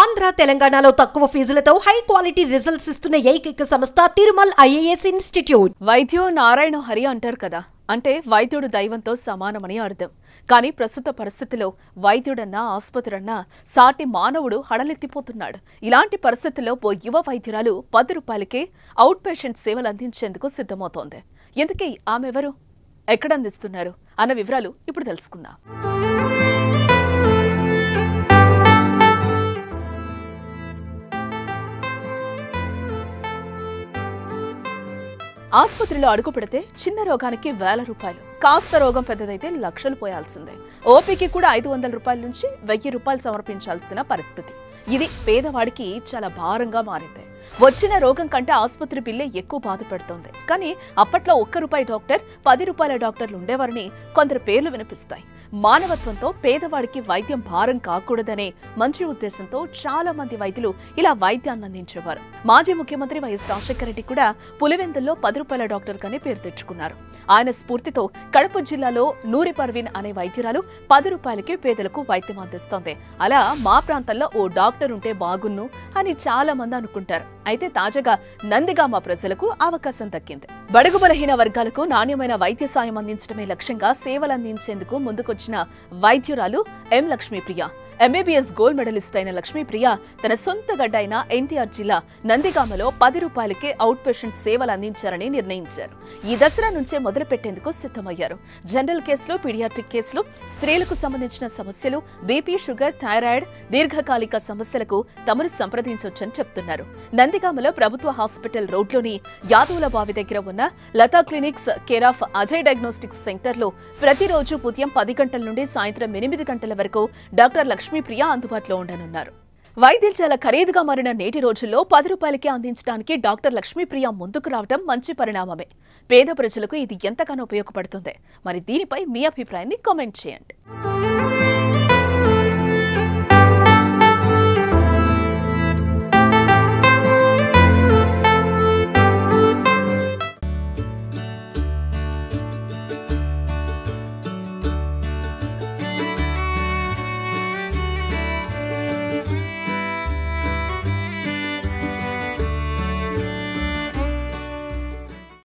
ఆంధ్ర తెలంగాణలో తక్కువ ఫీజులతో high quality results ఇస్తున్న ఏకైక సంస్థ తిరుమల్ ఐఏఎస్ ఇన్స్టిట్యూట్. వైద్యో నారాయణ హరి అంటారు కదా, అంటే వైద్యుడు దైవంతో సమానమని అర్థం. కానీ ప్రస్తుత పరిస్థితిలో వైద్యుడన్నా ఆసుపత్రన్నా సాటి మానవుడు హడలెత్తిపోతున్నాడు. ఇలాంటి పరిస్థితుల్లో ఓ యువ వైద్యురాలు 10 రూపాయలకే అవుట్ పేషెంట్ సేవలు అందించేందుకు సిద్ధమవుతోంది. ఇంతకీ ఆమెవరు, ఎక్కడ అందిస్తున్నారు అన్న వివరాలు ఇప్పుడు తెలుసుకుందాం. ఆసుపత్రిలో అడుగు పెడితే చిన్న రోగానికి 1000 రూపాయలు, కాస్త రోగం పెద్దదైతే లక్షలు పోయాల్సిందే. ఓపీకి కూడా 500 రూపాయల నుంచి 1000 రూపాయలు సమర్పించాల్సిన పరిస్థితి. ఇది పేదవాడికి చాలా భారంగా మారింది. వచ్చిన రోగం కంటే ఆసుపత్రి బిల్లే ఎక్కువ బాధ పెడుతోంది. కానీ అప్పట్లో 1 రూపాయి డాక్టర్, 10 రూపాయల డాక్టర్లు ఉండేవారని కొందరు పేర్లు వినిపిస్తాయి. మానవత్వంతో పేదవాడికి వైద్యం భారం కాకూడదనే మంచి ఉద్దేశంతో చాలా మంది వైద్యులు ఇలా వైద్యాన్ని అందించేవారు. మాజీ ముఖ్యమంత్రి వైఎస్ రాజశేఖర రెడ్డి కూడా పులివెందుల్లో 10 రూపాయల డాక్టర్ గానే పేరు తెచ్చుకున్నారు. ఆయన స్ఫూర్తితో కడప జిల్లాలో నూరి పర్వీన్ అనే వైద్యురాలు 10 రూపాయలకి పేదలకు వైద్యం అందిస్తోంది. అలా మా ప్రాంతంలో ఓ డాక్టర్ ఉంటే బాగున్ను అని చాలా మంది అనుకుంటారు. అయితే తాజాగా నందిగామ ప్రజలకు అవకాశం దక్కింది. బడుగు బలహీన వర్గాలకు నాణ్యమైన వైద్య సాయం అందించడమే లక్ష్యంగా సేవలందించేందుకు ముందుకొచ్చిన వైద్యురాలు ఎం లక్ష్మీప్రియ. ఎంబీబీఎస్ గోల్డ్ మెడలిస్ట్ అయిన లక్ష్మీప్రియ తన సొంత గడ్డ అయిన ఎన్టీఆర్ జిల్లా నందిగామలో 10 రూపాయలకే అవుట్ పేషెంట్ సేవలు అందించారని నిర్ణయించారు. ఈ దసరా నుంచే మొదలు పెట్టేందుకు సిద్ధమయ్యారు. జనరల్ కేసులు, పీడియాట్రిక్ కేసులు, స్త్రీలకు సంబంధించిన సమస్యలు, బీపీ, షుగర్, థైరాయిడ్, దీర్ఘకాలిక సమస్యలకు తమను సంప్రదించవచ్చని చెప్తున్నారు. నందిగామలో ప్రభుత్వ హాస్పిటల్ రోడ్లోని యాదవుల బావి దగ్గర ఉన్న Lata clinics care of Ajay diagnostics సెంటర్లో ప్రతిరోజు ఉదయం 10 గంటల నుండి సాయంత్రం 8 గంటల వరకు డాక్టర్ లక్ష్మీప్రియ అందుబాటులో ఉండనున్నారు. వైద్యం చాలా ఖరీదుగా మారిన నేటి రోజుల్లో 10 రూపాయలకే అందించడానికి డాక్టర్ లక్ష్మీప్రియ ముందుకు రావడం మంచి పరిణామమే. పేద ప్రజలకు ఇది ఎంతగానో ఉపయోగపడుతుంది. మరి దీనిపై మీ అభిప్రాయాన్ని కామెంట్ చేయండి.